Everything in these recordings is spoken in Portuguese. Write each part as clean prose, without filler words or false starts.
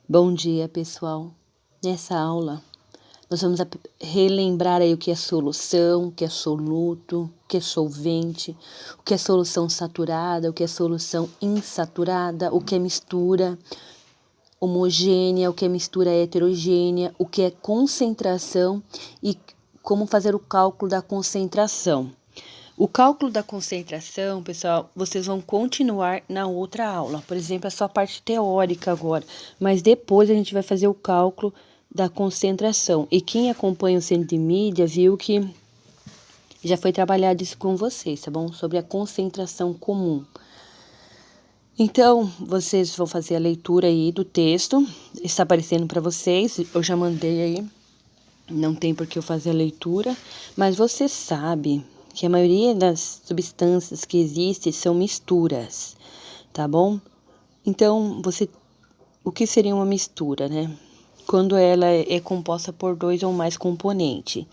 Bom dia, pessoal. Nessa aula, nós vamos relembrar aí o que é solução, o que é soluto, o que é solvente, o que é solução saturada, o que é solução insaturada, o que é mistura homogênea, o que é mistura heterogênea, o que é concentração e como fazer o cálculo da concentração. O cálculo da concentração, pessoal, vocês vão continuar na outra aula. Por exemplo, é só a parte teórica agora, mas depois a gente vai fazer o cálculo da concentração. E quem acompanha o Centro de Mídia viu que já foi trabalhado isso com vocês, tá bom? Sobre a concentração comum. Então, vocês vão fazer a leitura aí do texto. Está aparecendo para vocês, eu já mandei aí. Não tem por que eu fazer a leitura, mas você sabe que a maioria das substâncias que existem são misturas, tá bom? Então, o que seria uma mistura, né? Quando ela é composta por 2 ou mais componentes.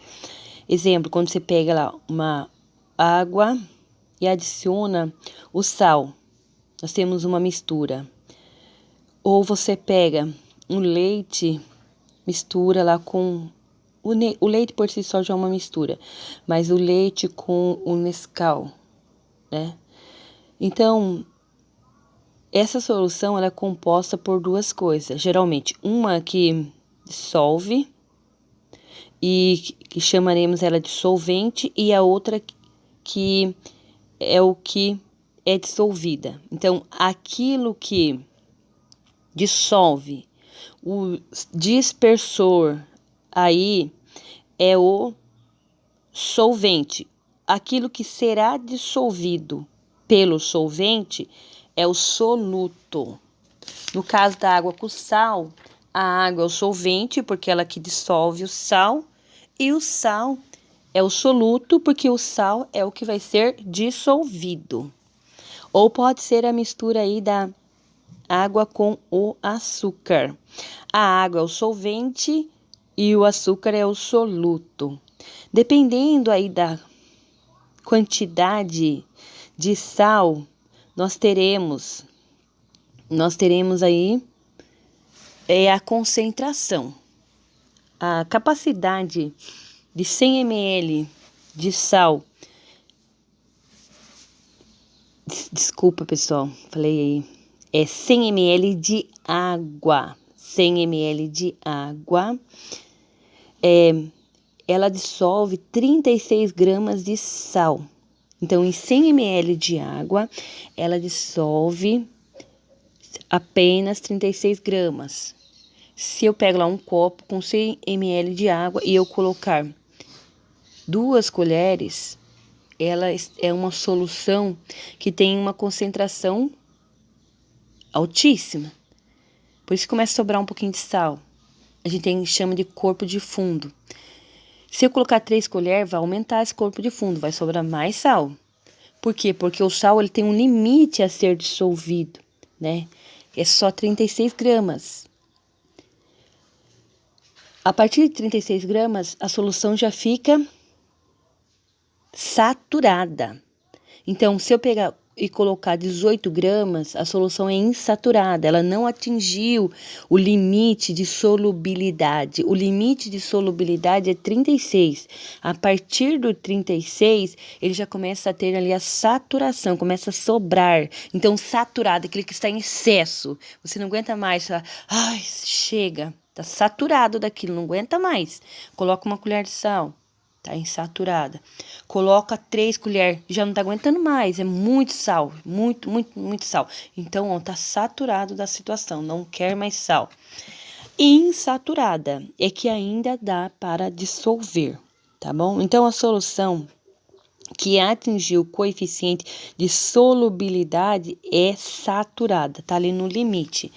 Exemplo, quando você pega lá uma água e adiciona o sal, nós temos uma mistura. Ou você pega um leite, mistura lá com o leite por si só já é uma mistura, mas o leite com o Nescau, né? Então, essa solução ela é composta por 2 coisas, geralmente uma que dissolve e que chamaremos ela de solvente e a outra que é o que é dissolvida. Então, aquilo que dissolve, o dispersor aí é o solvente. Aquilo que será dissolvido pelo solvente é o soluto. No caso da água com sal, a água é o solvente, porque ela que dissolve o sal, e o sal é o soluto, porque o sal é o que vai ser dissolvido. Ou pode ser a mistura aí da água com o açúcar. A água é o solvente e o açúcar é o soluto. Dependendo aí da quantidade de sal, nós teremos aí a concentração. A capacidade de 100 ml de sal. Desculpa, pessoal, falei aí. É 100 ml de água. 100 ml de água. Ela dissolve 36 gramas de sal. Então, em 100 ml de água, ela dissolve apenas 36 gramas. Se eu pego lá um copo com 100 ml de água e eu colocar 2 colheres, ela é uma solução que tem uma concentração altíssima. Por isso começa a sobrar um pouquinho de sal. A gente chama de corpo de fundo. Se eu colocar 3 colheres, vai aumentar esse corpo de fundo, vai sobrar mais sal. Por quê? Porque o sal ele tem um limite a ser dissolvido, né? É só 36 gramas. A partir de 36 gramas, a solução já fica saturada. Então, se eu pegar e colocar 18 gramas, a solução é insaturada, ela não atingiu o limite de solubilidade. O limite de solubilidade é 36. A partir do 36, ele já começa a ter ali a saturação, começa a sobrar. Então, saturado, aquele que está em excesso. Você não aguenta mais, fala, ai, chega, tá saturado daquilo, não aguenta mais. Coloca uma colher de sal. Tá insaturada. Coloca 3 colheres, já não tá aguentando mais, é muito sal, muito sal. Então, ó, tá saturado da situação, não quer mais sal. Insaturada é que ainda dá para dissolver, tá bom? Então, a solução que atingiu o coeficiente de solubilidade é saturada, tá ali no limite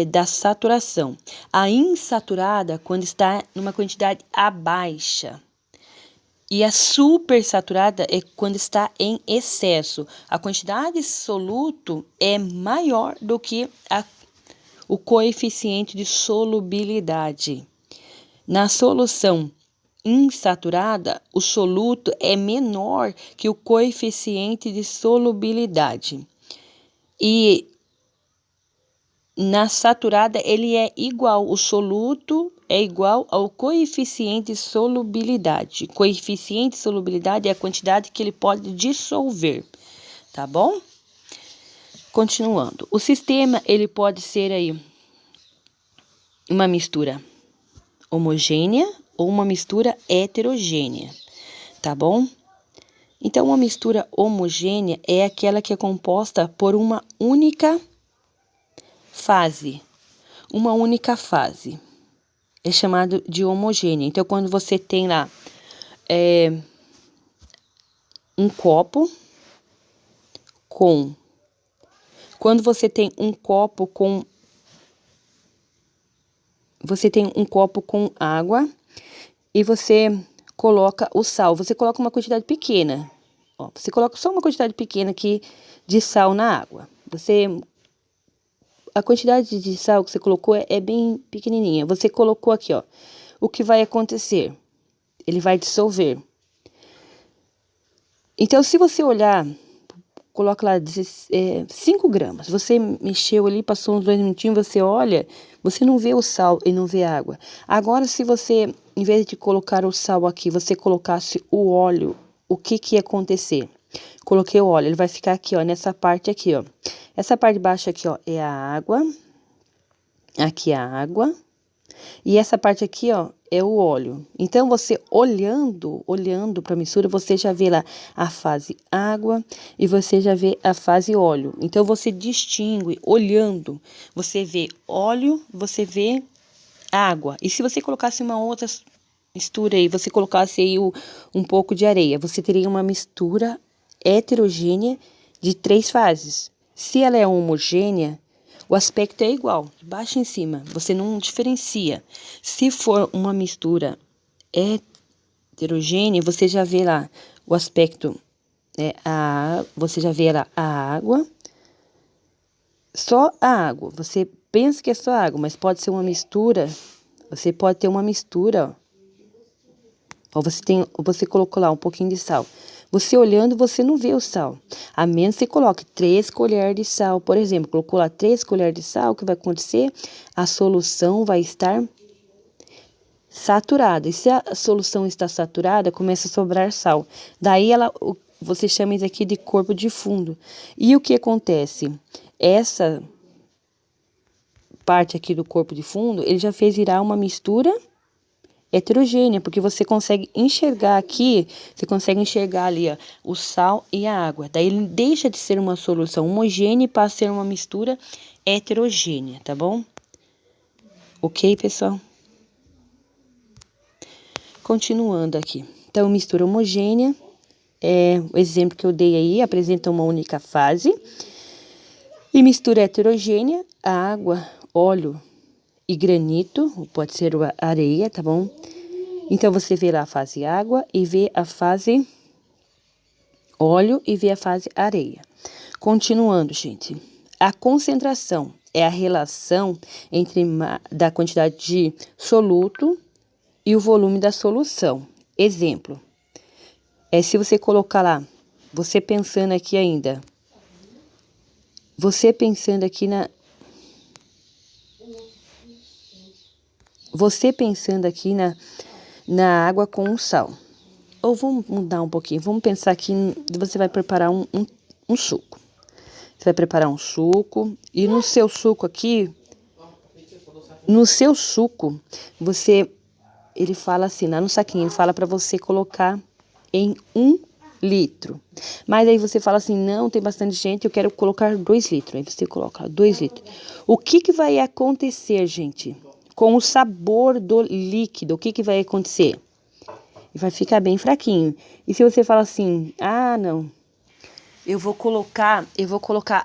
da saturação. A insaturada, quando está numa quantidade abaixo. E a supersaturada é quando está em excesso. A quantidade de soluto é maior do que o coeficiente de solubilidade. Na solução insaturada, o soluto é menor que o coeficiente de solubilidade. E na saturada ele é igual, o soluto é igual ao coeficiente de solubilidade. Coeficiente de solubilidade é a quantidade que ele pode dissolver, tá bom? Continuando, o sistema ele pode ser aí uma mistura homogênea ou uma mistura heterogênea, tá bom? Então, uma mistura homogênea é aquela que é composta por uma única fase. Uma única fase. É chamado de homogênea. Então, quando você tem lá um copo com... Quando você tem um copo com... Você tem um copo com água e você coloca o sal. Você coloca uma quantidade pequena. Ó, você coloca só uma quantidade pequena aqui de sal na água. A quantidade de sal que você colocou é bem pequenininha. Você colocou aqui, ó. O que vai acontecer? Ele vai dissolver. Então, se você olhar, coloca lá 5 gramas. Você mexeu ali, passou uns 2 minutinhos, você olha, você não vê o sal e não vê a água. Agora, se você, em vez de colocar o sal aqui, você colocasse o óleo, o que ia acontecer? Coloquei o óleo, ele vai ficar aqui, ó, nessa parte aqui, ó. Essa parte de baixo aqui, ó, é a água. Aqui é a água. E essa parte aqui, ó, é o óleo. Então, você olhando para a mistura, você já vê lá a fase água e você já vê a fase óleo. Então, você distingue, olhando, você vê óleo, você vê água. E se você colocasse uma outra mistura aí, você colocasse aí um pouco de areia, você teria uma mistura heterogênea de 3 fases. Se ela é homogênea, o aspecto é igual, de baixo em cima, você não diferencia. Se for uma mistura heterogênea, você já vê lá o aspecto, você já vê lá a água, só a água. Você pensa que é só água, mas pode ser uma mistura, você pode ter uma mistura, ó, você colocou lá um pouquinho de sal. Você olhando, você não vê o sal. A menos que você coloque 3 colheres de sal, por exemplo. Colocou lá 3 colheres de sal, o que vai acontecer? A solução vai estar saturada. E se a solução está saturada, começa a sobrar sal. Daí você chama isso aqui de corpo de fundo. E o que acontece? Essa parte aqui do corpo de fundo, ele já fez virar uma mistura heterogênea, porque você consegue enxergar aqui, você consegue enxergar ali, ó, o sal e a água. Daí ele deixa de ser uma solução homogênea e passa a ser uma mistura heterogênea, tá bom? Ok, pessoal? Continuando aqui. Então, mistura homogênea, o exemplo que eu dei aí, apresenta uma única fase. E mistura heterogênea, a água, óleo e granito, pode ser areia, tá bom? Então, você vê lá a fase água e vê a fase óleo e vê a fase areia. Continuando, gente. A concentração é a relação entre da quantidade de soluto e o volume da solução. Exemplo. Se você colocar lá, você pensando aqui ainda, na água com o sal. Ou vamos mudar um pouquinho, vamos pensar que você vai preparar um suco. Você vai preparar um suco e no seu suco aqui, ele fala assim, lá no saquinho, ele fala para você colocar em 1 litro. Mas aí você fala assim, não, tem bastante gente, eu quero colocar 2 litros. Aí você coloca 2 litros. O que vai acontecer, gente? Com o sabor do líquido, o que vai acontecer? Vai ficar bem fraquinho. E se você fala assim, não, eu vou colocar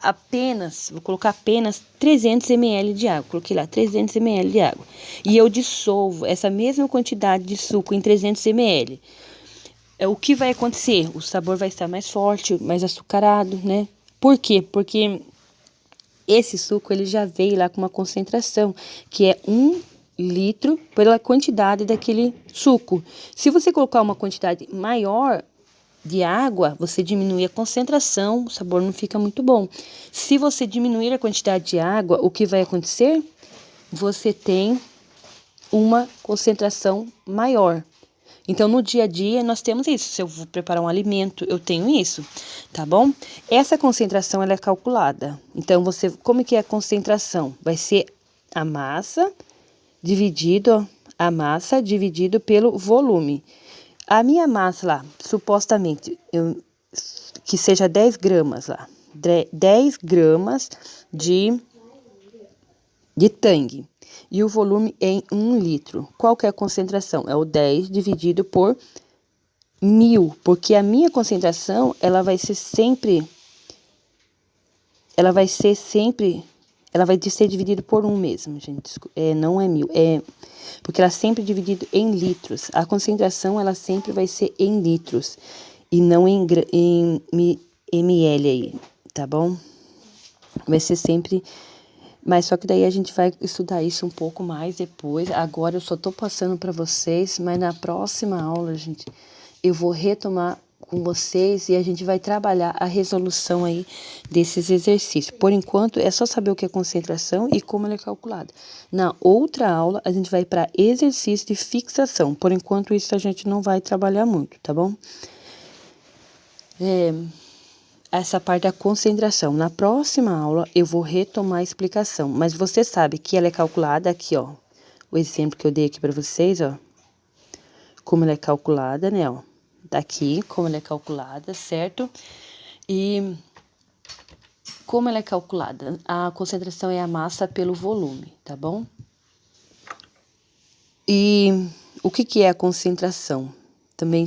apenas 300 ml de água. Coloquei lá 300 ml de água. E eu dissolvo essa mesma quantidade de suco em 300 ml. O que vai acontecer? O sabor vai estar mais forte, mais açucarado, né? Por quê? Porque esse suco ele já veio lá com uma concentração, que é 1 litro pela quantidade daquele suco. Se você colocar uma quantidade maior, de água, você diminui a concentração, o sabor não fica muito bom. Se você diminuir a quantidade de água, o que vai acontecer? Você tem uma concentração maior. Então, no dia a dia, nós temos isso. Se eu vou preparar um alimento, eu tenho isso, tá bom? Essa concentração, ela é calculada. Então, como que é a concentração? Vai ser a massa dividido pelo volume. A minha massa lá, supostamente, que seja 10 gramas lá. 10 gramas de tangue. E o volume é em 1 litro. Qual que é a concentração? É o 10 dividido por 1000. Porque a minha concentração, ela vai ser dividido por 1 mesmo, gente. Não é 1000. Porque ela é sempre dividida em litros. A concentração, ela sempre vai ser em litros. E não em ml aí, tá bom? Vai ser sempre... Mas só que daí a gente vai estudar isso um pouco mais depois. Agora eu só tô passando para vocês, mas na próxima aula, gente, eu vou retomar com vocês e a gente vai trabalhar a resolução aí desses exercícios. Por enquanto, é só saber o que é concentração e como ela é calculada. Na outra aula, a gente vai para exercício de fixação. Por enquanto, isso a gente não vai trabalhar muito, tá bom? Essa parte da concentração. Na próxima aula, eu vou retomar a explicação. Mas você sabe que ela é calculada aqui, ó. O exemplo que eu dei aqui para vocês, ó. Como ela é calculada, né, ó. Daqui, como ela é calculada, certo? E como ela é calculada? A concentração é a massa pelo volume, tá bom? E o que é a concentração? Também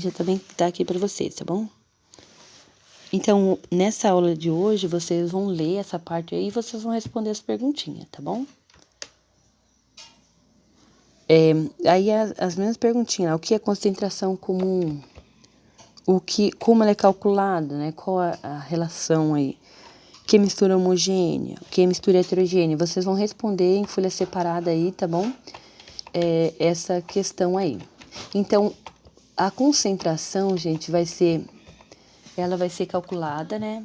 tá aqui para vocês, tá bom? Então, nessa aula de hoje, vocês vão ler essa parte aí e vocês vão responder as perguntinhas, tá bom? Aí as mesmas perguntinhas, o que é concentração comum? Como ela é calculada, né? Qual a relação aí? O que é mistura homogênea? O que é mistura heterogênea? Vocês vão responder em folha separada aí, tá bom? Essa questão aí. Então, a concentração, gente, ela vai ser calculada, né?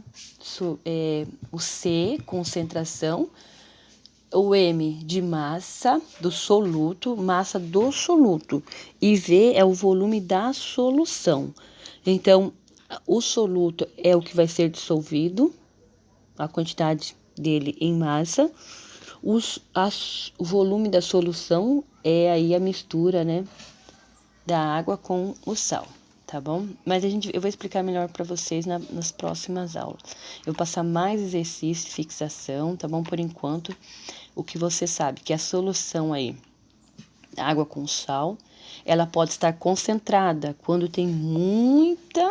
O C, concentração, o M de massa do soluto, e V é o volume da solução. Então, o soluto é o que vai ser dissolvido, a quantidade dele em massa. O volume da solução é aí a mistura, né, da água com o sal. Tá bom? Mas eu vou explicar melhor para vocês nas próximas aulas. Eu vou passar mais exercício de fixação, tá bom? Por enquanto, o que você sabe, que a solução aí, água com sal, ela pode estar concentrada quando tem muito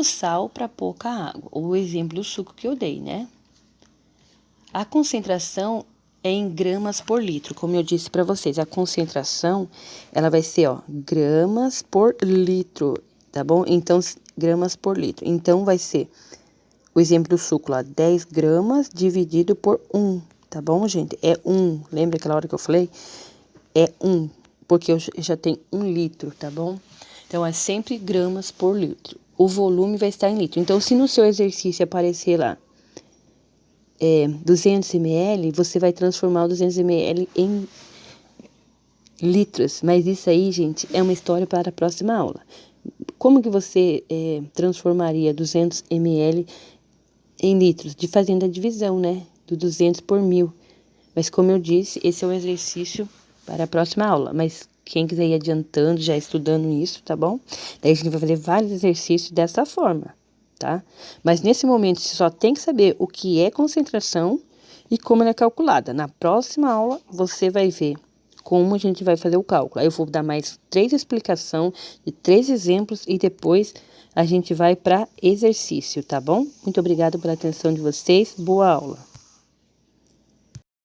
sal para pouca água. O exemplo do suco que eu dei, né? A concentração é em gramas por litro, como eu disse para vocês, a concentração, ela vai ser, ó, gramas por litro, tá bom? Então, gramas por litro. Então, vai ser o exemplo do suco lá, 10 gramas dividido por 1, tá bom, gente? É 1, lembra aquela hora que eu falei? É 1, porque eu já tenho 1 litro, tá bom? Então, é sempre gramas por litro. O volume vai estar em litro. Então, se no seu exercício aparecer lá, 200 ml, você vai transformar o 200 ml em litros. Mas isso aí, gente, é uma história para a próxima aula. Como que você transformaria 200 ml em litros? Fazendo a divisão, né? Do 200 por 1000. Mas como eu disse, esse é um exercício para a próxima aula. Mas quem quiser ir adiantando, já estudando isso, tá bom? Daí a gente vai fazer vários exercícios dessa forma. Tá? Mas nesse momento você só tem que saber o que é concentração e como ela é calculada. Na próxima aula você vai ver como a gente vai fazer o cálculo. Aí eu vou dar mais 3 explicações de 3 exemplos e depois a gente vai para exercício, tá bom? Muito obrigada pela atenção de vocês. Boa aula!